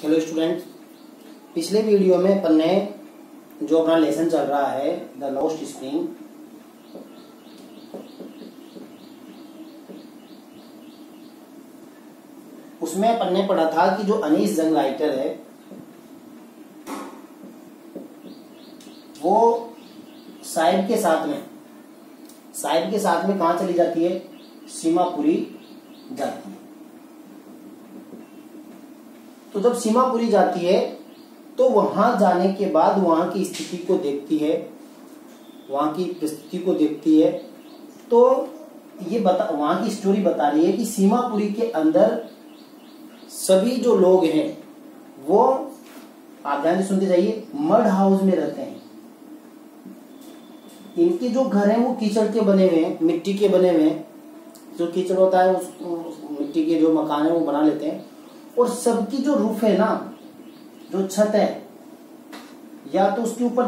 Hello student, पिछले video में अपन ने जो अपना लेसन चल रहा है द लॉस्ट स्प्रिंग, उसमें अपन ने पढ़ा था कि जो अनीस जंग राइटर है वो साहिब के साथ में कहाँ चली जाती है? सीमापुरी जाती है। तो जब सीमापुरी जाती है तो वहां जाने के बाद वहां की स्थिति को देखती है, वहां की परिस्थिति को देखती है। तो ये वहां की स्टोरी बता रही है कि सीमापुरी के अंदर सभी जो लोग हैं वो, आप ध्यान से सुनते जाइए, मड हाउस में रहते हैं। इनके जो घर हैं वो कीचड़ के बने हुए हैं, मिट्टी के बने हुए हैं। जो कीचड़ होता है उस मिट्टी के जो मकान है वो बना लेते हैं। और सबकी जो रूफ है ना, जो छत है, या तो उसके ऊपर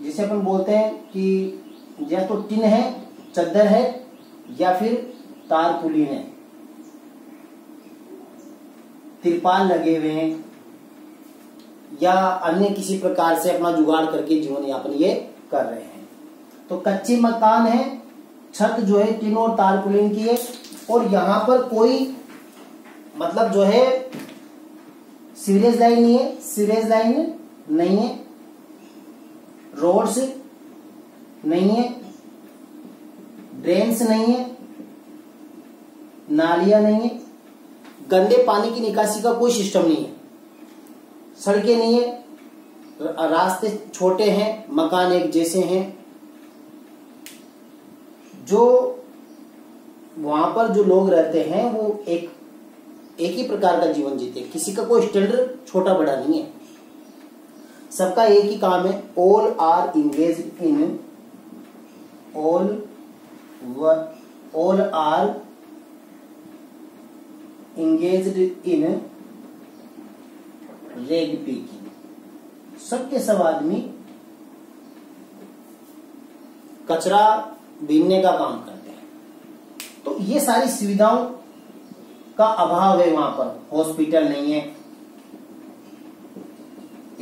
जिसे अपन बोलते हैं कि या तो टिन है, चद्दर है, या फिर तारपुलिन है, तिरपाल लगे हुए हैं, या अन्य किसी प्रकार से अपना जुगाड़ करके जीवन यापन ये कर रहे हैं। तो कच्चे मकान है, छत जो है टिन और तारपुलिन की है, और यहां पर कोई मतलब जो है सीवरेज लाइन नहीं है, सीवरेज लाइन नहीं है, रोड्स नहीं है, ड्रेन्स नहीं है, नालियां नहीं है, गंदे पानी की निकासी का कोई सिस्टम नहीं है, सड़कें नहीं है, रास्ते छोटे हैं, मकान एक जैसे हैं। जो वहां पर जो लोग रहते हैं वो एक ही प्रकार का जीवन जीते हैं। किसी का कोई स्टैंडर्ड छोटा बड़ा नहीं है, सबका एक ही काम है। ऑल आर इंगेज्ड इन रेग पीकिंग। सबके सब आदमी कचरा बीनने का काम करते हैं। तो ये सारी सुविधाओं का अभाव है वहां पर। हॉस्पिटल नहीं है,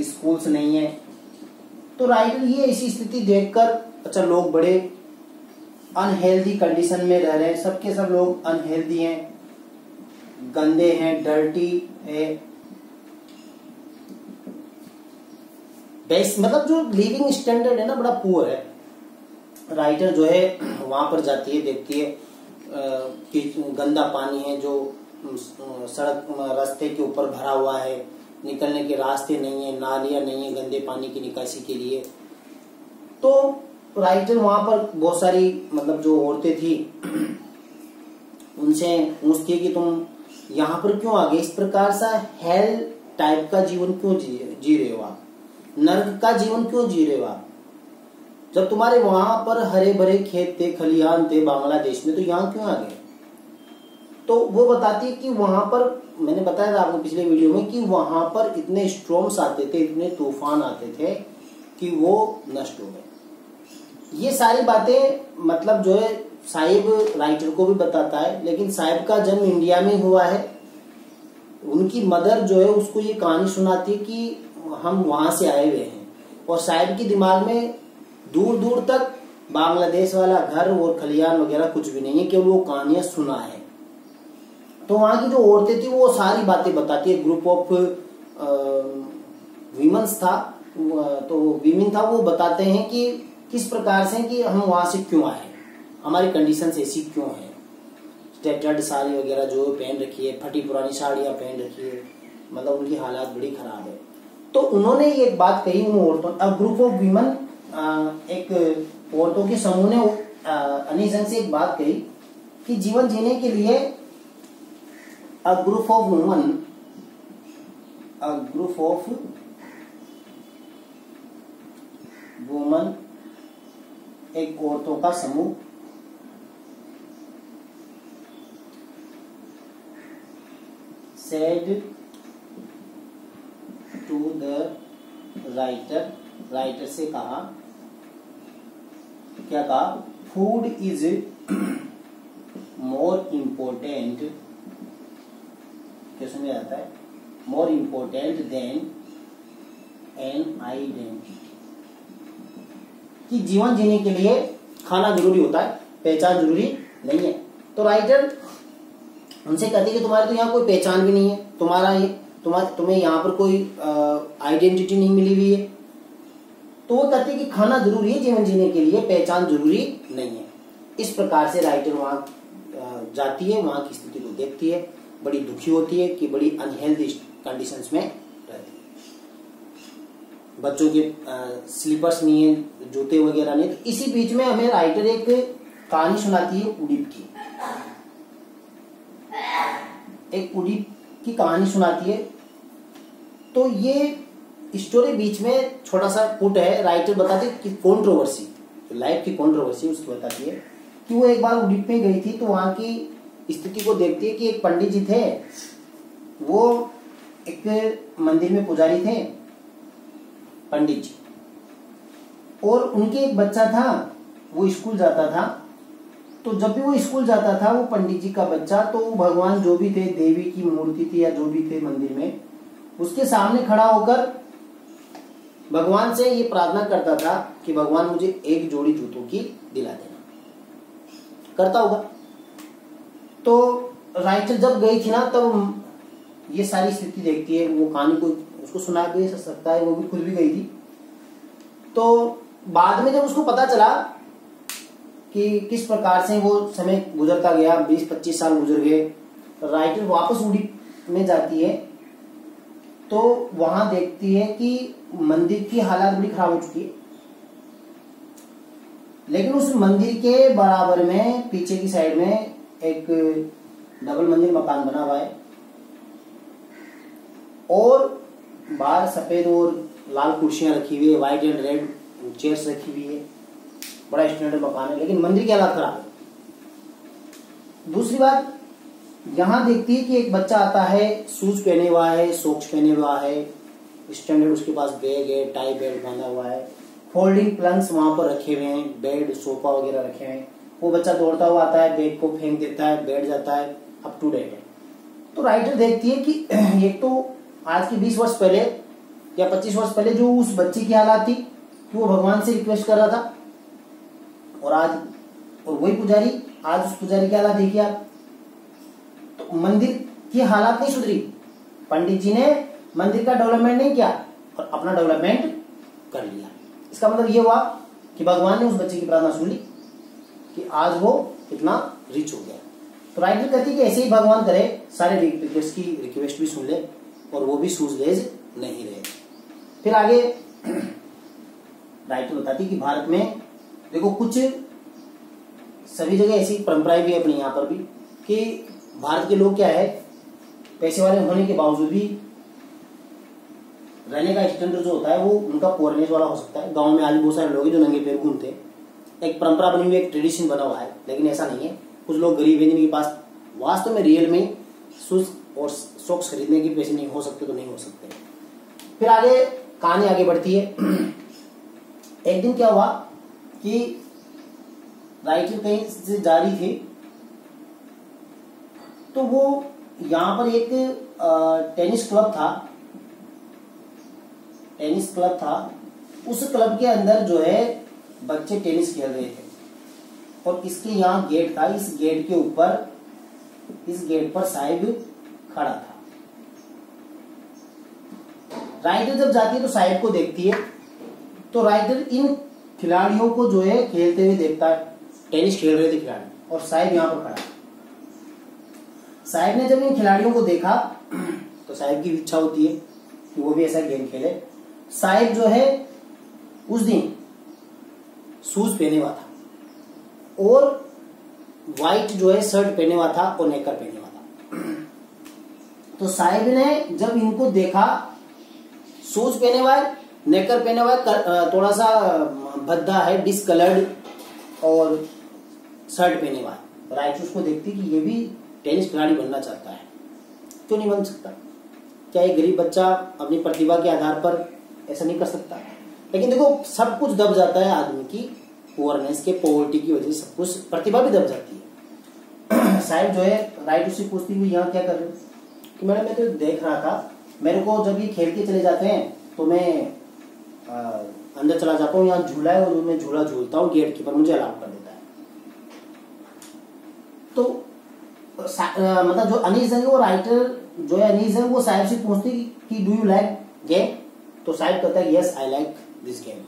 स्कूल्स नहीं है। तो राइटर ये ऐसी स्थिति देखकर, अच्छा लोग बड़े अनहेल्दी कंडीशन में रह रहे हैं, सबके सब लोग अनहेल्दी हैं, गंदे हैं, डर्टी है, बेस मतलब जो लिविंग स्टैंडर्ड है ना बड़ा पुअर है। राइटर जो है वहां पर जाती है, देखती है कि गंदा पानी है जो सड़क रास्ते के ऊपर भरा हुआ है, निकलने के रास्ते नहीं है, नालियां नहीं है गंदे पानी की निकासी के लिए। तो राइटर वहां पर बहुत सारी मतलब जो औरतें थी उनसे पूछती है कि तुम यहाँ पर क्यों आ गए? इस प्रकार सा हेल टाइप का जीवन क्यों जी रहे हो आप? नर्क का जीवन क्यों जी रहे हो आप? जब तुम्हारे वहां पर हरे भरे खेत थे, खलिहान थे बांग्लादेश में, तो यहाँ क्यों आ गए? तो वो बताती है कि वहां पर, मैंने बताया था आपको पिछले वीडियो में, कि वहां पर इतने स्ट्रॉम्स आते थे, इतने तूफान आते थे कि वो नष्ट हो गए। ये सारी बातें मतलब जो है साहिब राइटर को भी बताता है, लेकिन साहिब का जन्म इंडिया में हुआ है। उनकी मदर जो है उसको ये कहानी सुनाती है कि हम वहां से आए हुए हैं, और साहिब के दिमाग में दूर दूर तक बांग्लादेश वाला घर और खलिहान वगैरह कुछ भी नहीं है, केवल वो कहानियां सुना है। तो वहां की जो औरतें थी वो सारी बातें बताती है। ग्रुप ऑफ वीमेंस था, तो वीमेन था, वो बताते हैं कि किस प्रकार से कि हम वहां से क्यों आए, हमारी कंडीशन ऐसी क्यों है। स्टेटर्ड साड़ी वगैरह जो पहन रखी है, फटी पुरानी साड़ियां पहन रखी है, मतलब उनकी हालात बड़ी खराब है। तो उन्होंने ये एक बात कही उन औरतों, अब ग्रुप ऑफ वीमेन, एक औरतों के समूह ने अनीस जंग से एक बात कही कि जीवन जीने के लिए a group of women, एक औरतों का समूह said to the राइटर से कहा, क्या कहा? फूड इज मोर इम्पोर्टेंट, क्या समझ आता है? more important than an identity, कि जीवन जीने के लिए खाना जरूरी होता है, पहचान जरूरी नहीं है। तो राइटर उनसे कहते हैं कि तुम्हारे तो यहाँ कोई पहचान भी नहीं है, तुम्हें यहाँ पर कोई आइडेंटिटी नहीं मिली हुई है। तो वो कहते हैं कि खाना जरूरी है जीवन जीने के लिए, पहचान जरूरी नहीं है। इस प्रकार से राइटर वहां जाती है, वहां की स्थिति को देखती है, बड़ी दुखी होती है कि बड़ी अनहेल्दी कंडीशंस में रहती है। बच्चों के स्लीपर्स नहीं है, जूते वगैरह नहीं। तो इसी बीच में हमें राइटर एक कहानी सुनाती है उड़ीद की, एक उड़ीद की कहानी सुनाती है। तो ये स्टोरी बीच में छोटा सा पुट है, राइटर बताती है कि कंट्रोवर्सी, लाइफ की कंट्रोवर्सी उसको बताती है कि वो एक बार उड़ीद में गई थी। तो वहां की स्थिति को देखती है कि एक पंडित जी थे, वो एक मंदिर में पुजारी थे पंडित जी, और उनके एक बच्चा था, वो स्कूल जाता था। तो जब भी वो स्कूल जाता था वो पंडित जी का बच्चा, तो भगवान जो भी थे, देवी की मूर्ति थी या जो भी थे मंदिर में, उसके सामने खड़ा होकर भगवान से ये प्रार्थना करता था कि भगवान मुझे एक जोड़ी जूतों की दिला देना। करता होगा। तो राइटर जब गई थी ना, तब ये सारी स्थिति देखती है, वो कहानी को उसको सुना भी सकता है, वो भी खुद भी गई थी। तो बाद में जब उसको पता चला कि किस प्रकार से वो समय गुजरता गया, 20-25 साल गुजर गए, राइटर वापस उड़ीद में जाती है। तो वहां देखती है कि मंदिर की हालत बड़ी खराब हो चुकी है, लेकिन उस मंदिर के बराबर में पीछे की साइड में एक डबल मंजिल मकान बना हुआ है, और बाहर सफेद और लाल कुर्सियां रखी हुई है, व्हाइट एंड रेड चेयर्स रखी हुई है। बड़ा स्टैंडर्ड मकान है, लेकिन मंदिर की हालत खराब है। दूसरी बात, यहां देखती है कि एक बच्चा आता है, शूज पहने हुआ है, सॉक्स पहने हुआ है, स्टैंडर्ड उसके पास बैग है, टाई बेल्ट बांधा हुआ है, फोल्डिंग प्लंक्स वहां पर रखे हुए हैं, बेड सोफा वगैरह रखे हुए हैं। वो बच्चा दौड़ता हुआ आता है, बैग को फेंक देता है, बैठ जाता है, अप टू डेट है। तो राइटर देखती है कि एक तो आज की 20 वर्ष पहले या 25 वर्ष पहले जो उस बच्चे की हालत थी कि वो भगवान से रिक्वेस्ट कर रहा था, और आज और वही पुजारी, आज उस पुजारी की हालत देखिए आप। तो मंदिर की हालत नहीं सुधरी, पंडित जी ने मंदिर का डेवलपमेंट नहीं किया और अपना डेवलपमेंट कर लिया। इसका मतलब ये हुआ कि भगवान ने उस बच्चे की प्रार्थना सुन ली कि आज वो कितना रिच हो गया। तो राइटर कहती है कि ऐसे ही भगवान करे, सारे रिक्वेस्ट की रिक्वेस्ट भी सुन ले और वो भी सूझबूझ नहीं रहे। फिर आगे राइटर बताती कि भारत में देखो कुछ सभी जगह ऐसी परंपराएं भी अपनी यहाँ पर भी, कि भारत के लोग क्या है, पैसे वाले होने के बावजूद भी रहने का स्टैंडर्ड जो होता है वो उनका पोरनेस वाला हो सकता है। गांव में आज बहुत सारे लोग हैं जो नंगे पैर घूमते हैं, एक परंपरा बनी हुई, एक ट्रेडिशन बना हुआ है, लेकिन ऐसा नहीं है। कुछ लोग गरीब हैं जिनके पास वास्तव में रियल में शूज और सॉक्स खरीदने के पैसे नहीं हो सकते, तो नहीं हो सकते। फिर आगे कहानी आगे बढ़ती है। एक दिन क्या हुआ कि राइटर कहीं से जा रही थी, तो वो यहाँ पर एक टेनिस क्लब था। उस क्लब के अंदर जो है बच्चे टेनिस खेल रहे थे, और इसके यहाँ गेट था, इस गेट के ऊपर, इस गेट पर साहिब खड़ा था। राइटर जब जाती है तो साहिब को देखती है। तो राइटर इन खिलाड़ियों को जो है खेलते हुए देखता है, टेनिस खेल रहे थे खिलाड़ी, और साहिब यहाँ पर खड़ा है। साहिब ने जब इन खिलाड़ियों को देखा तो साहिब की इच्छा होती है कि वो भी ऐसा गेम खेले। साहिब जो है उस दिन शूज पहने हुआ था और व्हाइट जो है शर्ट पहने हुआ था और नेकर पहने हुआ था। तो साहिब ने जब इनको देखा, शूज पहने हुआ है, नेकर पहने हुआ है, थोड़ा सा भद्दा है, डिसकलर्ड, और शर्ट पहने हुआ है। राइटर उसको देखती कि ये भी टेनिस खिलाड़ी बनना चाहता है, क्यों नहीं बन सकता? क्या एक गरीब बच्चा अपनी प्रतिभा के आधार पर ऐसा नहीं कर सकता? लेकिन देखो, सब कुछ दब जाता है आदमी की पुअरनेस के, पॉवर्टी की वजह से सब कुछ, प्रतिभा भी दब जाती है। साहिब जो है राइट उससे पूछती हुई यहाँ क्या कर रहे हो? कि मैडम मैं तो देख रहा था मेरे को जब ये खेल के चले जाते हैं तो मैं अंदर चला जाता हूँ, यहाँ झूला है और मैं झूला झूलता हूँ, गेट कीपर मुझे अलाउ कर देता है। तो मतलब जो अनीस है वो राइटर जो है अनीस है वो साहिब से पूछती कि डू यू लाइक गेम, तो साहिब कहता है yes I like this game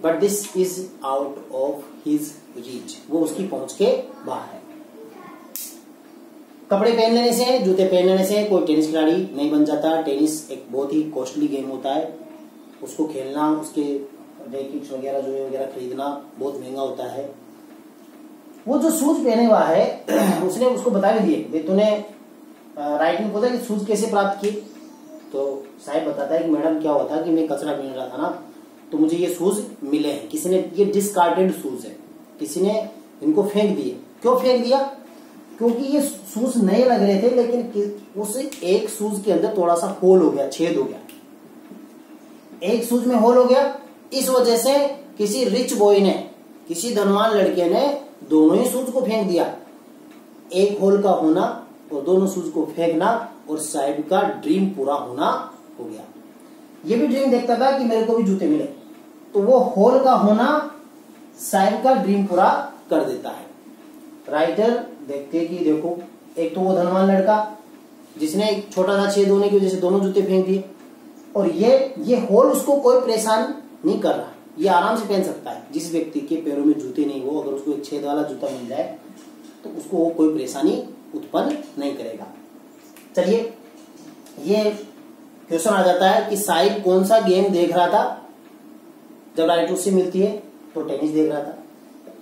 but this is out of his reach, वो उसकी पहुंच के बाहर है। कपड़े पहन लेने से, जूते पहन लेने से कोई टेनिस खिलाड़ी नहीं बन जाता। टेनिस एक बहुत ही कॉस्टली गेम होता है, उसको खेलना, उसके रैकेट्स वगैरह जो है वगैरह खरीदना बहुत महंगा होता है। वो जो शूज पहने हुआ है उसने उसको बता भी दिए, तूने राइटिंग पूछा कि शूज कैसे प्राप्त किए, तो साहिब बताता है कि मैडम क्या हुआ था कि मैं कचरा बीन रहा था ना, तो मुझे ये शूज मिले हैं, किसी ने, ये डिस्कार्डेड शूज है, किसी ने इनको फेंक दिए। क्यों फेंक दिया? क्योंकि ये शूज नए लग रहे थे लेकिन उस एक शूज के अंदर थोड़ा सा होल हो गया, छेद हो गया, एक शूज में होल हो गया। इस वजह से किसी रिच बॉय ने, किसी धनवान लड़के ने दोनों ही शूज को फेंक दिया, एक होल का होना और दोनों शूज को फेंकना, और साहिब का ड्रीम पूरा होना हो गया। ये भी ड्रीम देखता था कि मेरे को भी जूते मिले, तो वो होल का होना साहिब का ड्रीम पूरा कर देता है। राइटर देखते कि देखो, एक तो वो धनवान लड़का जिसने एक छोटा सा छेद होने की वजह से दोनों जूते फेंक दिए, और ये होल उसको कोई परेशान नहीं कर रहा, ये आराम से पहन सकता है। जिस व्यक्ति के पैरों में जूते नहीं हो, अगर उसको एक छेद वाला जूता मिल जाए तो उसको वो कोई परेशानी उत्पन्न नहीं करेगा। चलिए, ये क्वेश्चन आ जाता है कि साहिब कौन सा गेम देख रहा था जब राइटर उससे मिलती है, तो टेनिस देख रहा था।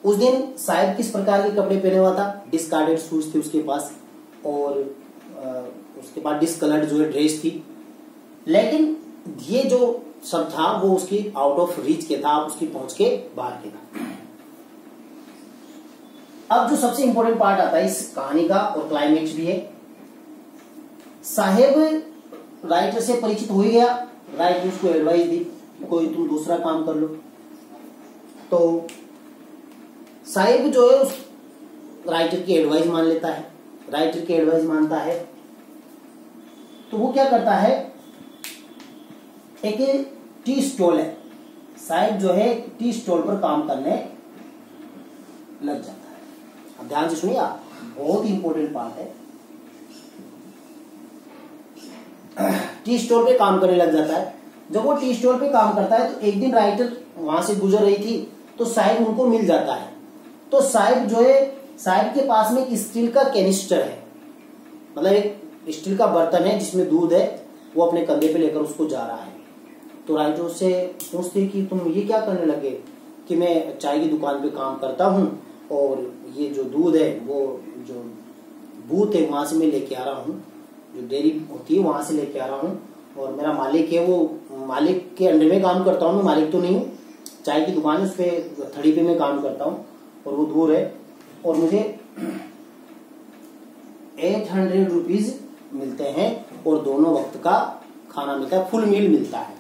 उस दिन साहिब किस प्रकार के कपड़े पहने हुआ था? डिस्कार्डेड शूज थे उसके पास, और उसके बाद डिसकलर्ड जो है ड्रेस थी। लेकिन ये जो सब था वो उसकी आउट ऑफ रीच के था, उसकी पहुंच के बाहर के था। अब जो सबसे इंपॉर्टेंट पार्ट आता है इस कहानी का, और क्लाइमेक्स भी है, साहेब राइटर से परिचित हो ही गया, राइटर उसको एडवाइस दी कोई तुम दूसरा काम कर लो, तो साहिब जो है उस राइटर की एडवाइस मान लेता है। राइटर की एडवाइस मानता है तो वो क्या करता है, एक टी स्टॉल है, साहिब जो है टी स्टॉल पर काम करने लग जाता है। अब ध्यान से सुनिए आप, बहुत ही इंपॉर्टेंट पार्ट है। टी स्टॉल पे काम करने लग जाता है। जब वो टी स्टॉल पे काम करता है तो एक दिन राइटर वहां से गुजर रही थी, तो साहिब उनको मिल जाता है। तो साहिब जो है, साहिब के पास में एक स्टील का कैनिस्टर है, मतलब एक स्टील का बर्तन है जिसमें दूध है, वो अपने कंधे पे लेकर उसको जा रहा है। तो राइटर उससे पूछते कि तुम ये क्या करने लगे? कि मैं चाय की दुकान पे काम करता हूँ और ये जो दूध है वो जो बूथ है वहां से मैं लेके आ रहा हूँ, जो डेयरी होती है वहां से लेके आ रहा हूँ, और मेरा मालिक है वो मालिक के अंडर में काम करता हूँ, मैं मालिक तो नहीं हूँ, चाय की दुकान है उस पे थड़ी पे मैं काम करता हूँ और वो दूर है, और मुझे 800 रुपीज मिलते हैं और दोनों वक्त का खाना मिलता है, फुल मील मिलता है।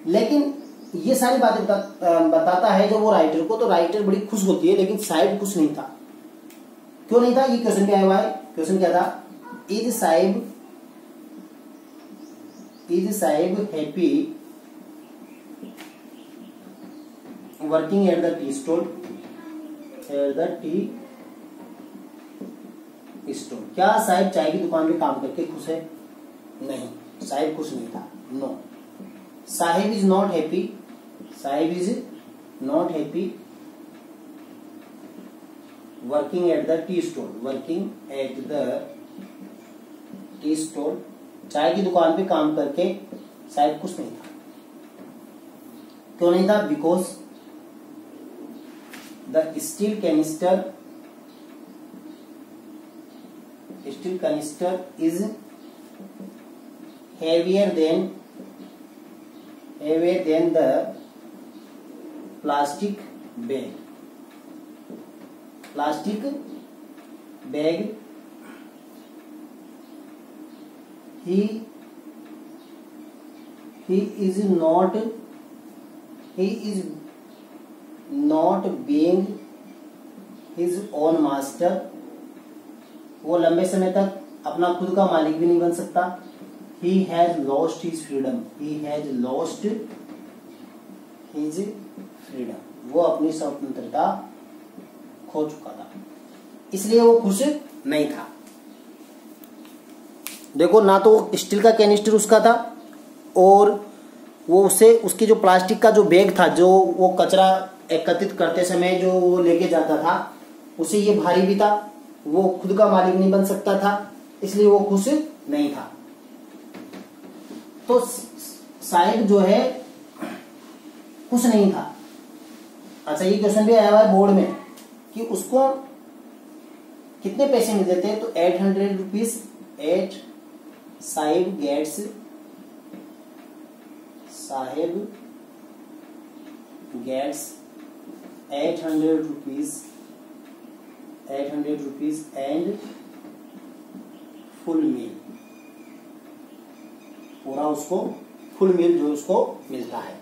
लेकिन ये सारी बातें बताता है जब वो राइटर को, तो राइटर बड़ी खुश होती है, लेकिन साहिब खुश नहीं था। क्यों नहीं था? ये क्वेश्चन क्या हुआ है, क्वेश्चन क्या था, is Sahib happy working at the tea stall? क्या साहिब चाय की दुकान पे काम करके खुश है? नहीं, साहिब खुश नहीं था। No, Sahib is not happy, Sahib is not happy working at the tea stall, working at the tea stall, चाय की दुकान पे काम करके साहिब खुश नहीं था। क्यों नहीं था? Because the steel canister is heavier than the plastic bag. He is not being his own master. वो लंबे समय तक अपना खुद का मालिक भी नहीं बन सकता। he has lost his freedom, he has lost his freedom, वो अपनी स्वतंत्रता खो चुका था, इसलिए वो खुश नहीं था। देखो ना तो स्टील का कैनिस्टर उसका था, और वो उसे उसकी जो प्लास्टिक का जो बैग था, जो वो कचरा एकत्रित करते समय जो वो लेके जाता था, उसे ये भारी भी था, वो खुद का मालिक नहीं बन सकता था, इसलिए वो खुश नहीं था। तो साहिब जो है खुश नहीं था। अच्छा, ये क्वेश्चन भी आया हुआ है बोर्ड में कि उसको कितने पैसे मिलते थे, तो 800 rupees at Sahib gets gets 800 rupees and full meal, पूरा उसको फुल मील जो उसको मिलता है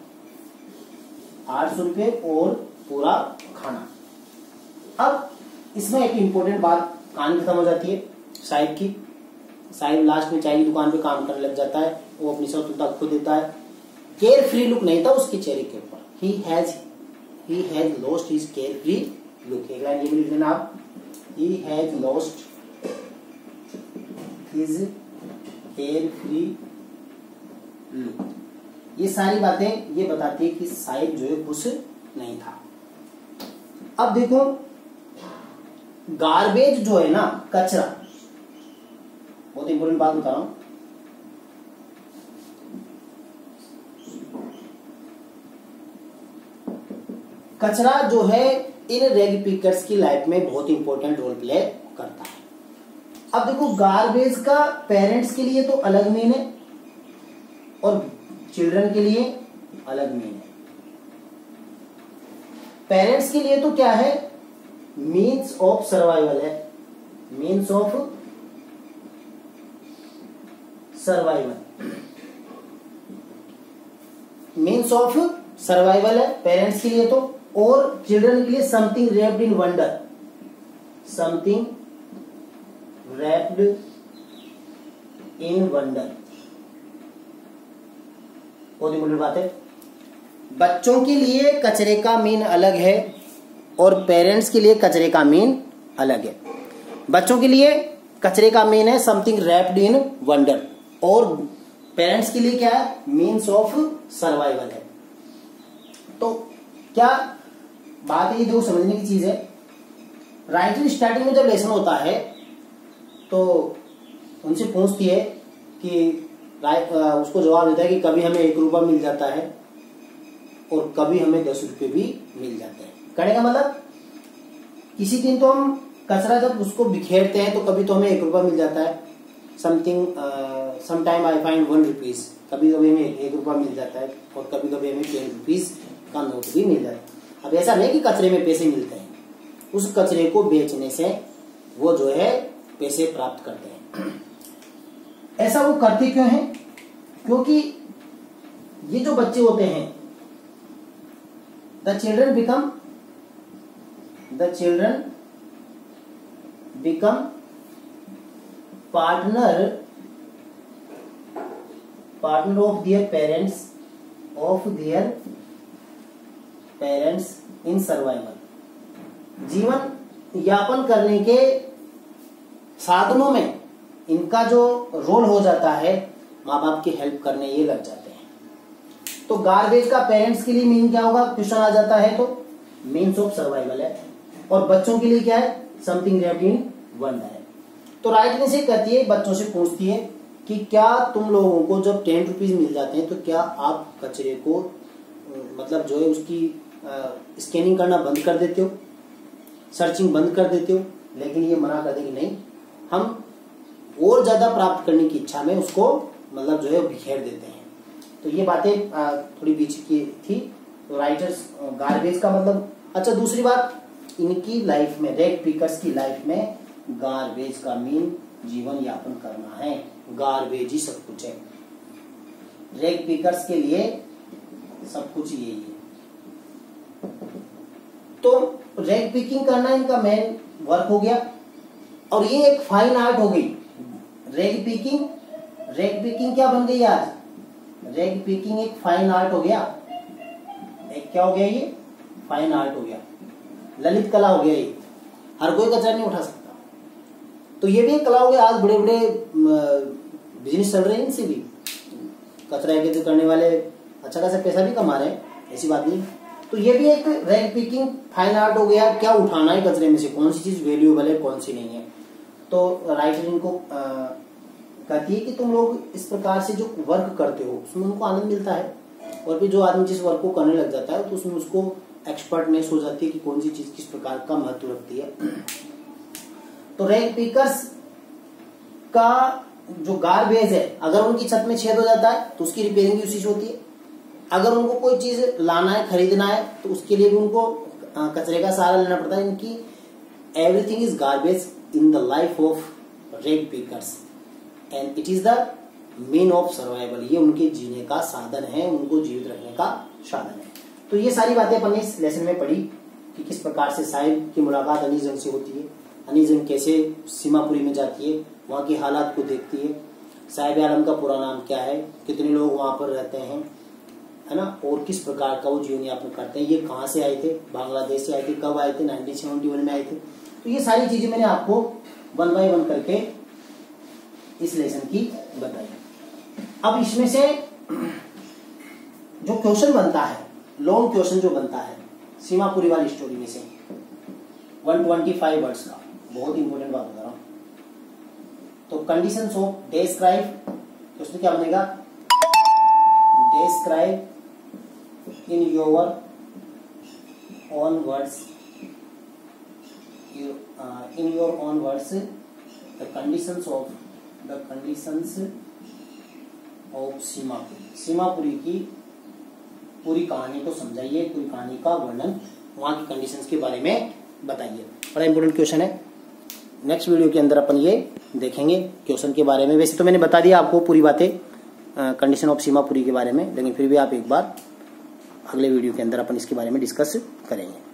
800 रुपये और पूरा खाना। अब इसमें एक इम्पोर्टेंट बात कहानी खत्म हो जाती है साहिब की। साहिब लास्ट में चाय की दुकान पे काम करने लग जाता है, वो अपनी स्वतंत्रता खो देता है। केयर फ्री लुक नहीं था उसके चेहरे के ऊपर, he has lost his care free look. एक लाइन ये भी लिख लेना आप, he has lost his care free look. ये सारी बातें ये बताती है कि साहिब जो है खुश नहीं था। अब देखो, गार्बेज जो है ना, कचरा, बहुत इंपॉर्टेंट बात बता रहा हूं। कचरा जो है इन रेग पिकर्स की लाइफ में बहुत इंपॉर्टेंट रोल प्ले करता है। अब देखो, गार्बेज का पेरेंट्स के लिए तो अलग मीन है और चिल्ड्रन के लिए अलग मीन है। पेरेंट्स के लिए तो क्या है, मीन्स ऑफ सर्वाइवल है, means of survival, means of survival है पेरेंट्स के लिए तो। और चिल्ड्रन के लिए something wrapped in wonder, something wrapped in wonder, बहुत इंपॉर्टेंट बात है। बच्चों के लिए कचरे का मीन अलग है और पेरेंट्स के लिए कचरे का मीन अलग है। बच्चों के लिए कचरे का मीन है समथिंग रैप्ड इन वंडर, और पेरेंट्स के लिए क्या है, मीन्स ऑफ सर्वाइवल है। तो क्या बात है, ये देखो समझने की चीज है। राइटर स्टार्टिंग में जब लेसन होता है तो उनसे पूछती है कि उसको जवाब देता है कि कभी हमें 1 रुपया मिल जाता है और कभी हमें 10 रुपये भी मिल जाते हैं। कहने का मतलब, किसी दिन तो हम कचरा जब उसको बिखेरते हैं तो कभी तो हमें 1 रुपया मिल जाता है, समटाइम आई फाइंड 1 रुपीज, कभी कभी हमें 1 रुपया मिल जाता है और कभी कभी हमें 10 रुपीज का नोट भी मिल जाता है। अब ऐसा नहीं कि कचरे में पैसे मिलते हैं, उस कचरे को बेचने से वो जो है पैसे प्राप्त करते हैं। ऐसा वो करते क्यों हैं? क्योंकि ये जो बच्चे होते हैं, the children become partner of their parents in survival. जीवन यापन करने के साधनों में इनका जो रोल हो जाता है, माँ बाप की हेल्प करने ये लग जाते हैं। तो गार्बेज का पेरेंट्स के लिए मीन क्या होगा, क्वेश्चन आ जाता है तो मीन्स ऑफ सर्वाइवल है, और बच्चों के लिए क्या है, समथिंग रैप्ड इन वंडर है। तो राइट में से कहती है, बच्चों से पूछती है कि क्या तुम लोगों को जब 10 रुपीज मिल जाते हैं तो क्या आप कचरे को मतलब जो है उसकी स्कैनिंग करना बंद कर देते हो, सर्चिंग बंद कर देते हो? लेकिन ये मना कर दे कि नहीं, हम और ज्यादा प्राप्त करने की इच्छा में उसको मतलब जो है बिखेर देते हैं। तो ये बातें थोड़ी पीछे की थी। तो राइटर्स गार्बेज का मतलब, अच्छा दूसरी बात, इनकी लाइफ में, रेग पिकर्स की लाइफ में गार्बेज का मीन जीवन यापन करना है, गार्बेज ही सब कुछ है। रेग पिकर्स के लिए सब कुछ यही है। तो रेग पिकिंग करना इनका मेन वर्क हो गया, और ये एक फाइन आर्ट हो गई। रेग पिकिंग रैग पिकिंग क्या बन गई आज? रैग पिकिंग एक फाइन आर्ट हो गया। एक क्या हो गया? ये फाइन आर्ट हो गया, ललित कला हो गया। ये हर कोई कचरा नहीं उठा सकता, तो ये भी एक कला हो गया। आज बड़े बड़े बिजनेस चल रहे हैं इनसे भी, कचरा एकत्रित करने वाले अच्छा खासा पैसा भी कमा रहे हैं, ऐसी बात नहीं। तो ये भी एक रैग पिकिंग फाइन आर्ट हो गया। क्या उठाना है कचरे में से, कौन सी चीज वैल्यूएबल है, कौन सी नहीं है। तो राइटर इनको कहती है कि तुम लोग इस प्रकार से जो वर्क करते हो उसमें उनको आनंद मिलता है, और फिर जो आदमी जिस वर्क को करने लग जाता है तो उसमें उसको एक्सपर्टनेस हो जाती है कि कौन सी चीज किस प्रकार का महत्व रखती है। तो रैग पिकर्स का जो गार्बेज है, अगर उनकी छत में छेद हो जाता है तो उसकी रिपेयरिंग भी उसी से होती है। अगर उनको कोई चीज लाना है, खरीदना है, तो उसके लिए भी उनको कचरे का सहारा लेना पड़ता है। इनकी everything is garbage in the life of rag pickers and it is the mean of survival. ये उनके जीने का साधन है, उनको जीवित रखने का साधन है। तो ये सारी बातें अपन ने इस लेसन में पढ़ी कि किस प्रकार से साहिब की मुलाकात अनीस जंग से होती है, अनीस जंग कैसे सीमापुरी में जाती है, वहां के हालात को देखती है, साहिब आलम का पूरा नाम क्या है, कितने लोग वहां पर रहते हैं, है ना, और किस प्रकार का वो जीवन यापन करते हैं, ये कहाँ से आए थे, बांग्लादेश से आए थे, कब आए थे, 1971 में आए थे। तो ये सारी चीजें मैंने आपको 1 बाय 1 करके इस लेसन की बताई। अब इसमें से जो क्वेश्चन बनता है, लॉन्ग क्वेश्चन जो बनता है सीमापुरी वाली स्टोरी में से 125 वर्ड्स का, बहुत इंपॉर्टेंट बात बता रहा हूं। तो कंडीशंस ऑफ डिस्क्राइब, तो उसमें क्या बनेगा? Describe in your own words, in your own words the conditions of Seemapuri की पूरी कहानी को समझाइए, पूरी कहानी का वर्णन, वहां की कंडीशंस के बारे में बताइए। बड़ा इंपॉर्टेंट क्वेश्चन है। नेक्स्ट वीडियो के अंदर अपन ये देखेंगे क्वेश्चन के बारे में। वैसे तो मैंने बता दिया आपको पूरी बातें कंडीशन ऑफ सीमापुरी के बारे में, लेकिन फिर भी आप एक बार अगले वीडियो के अंदर अपन इसके बारे में डिस्कस करेंगे।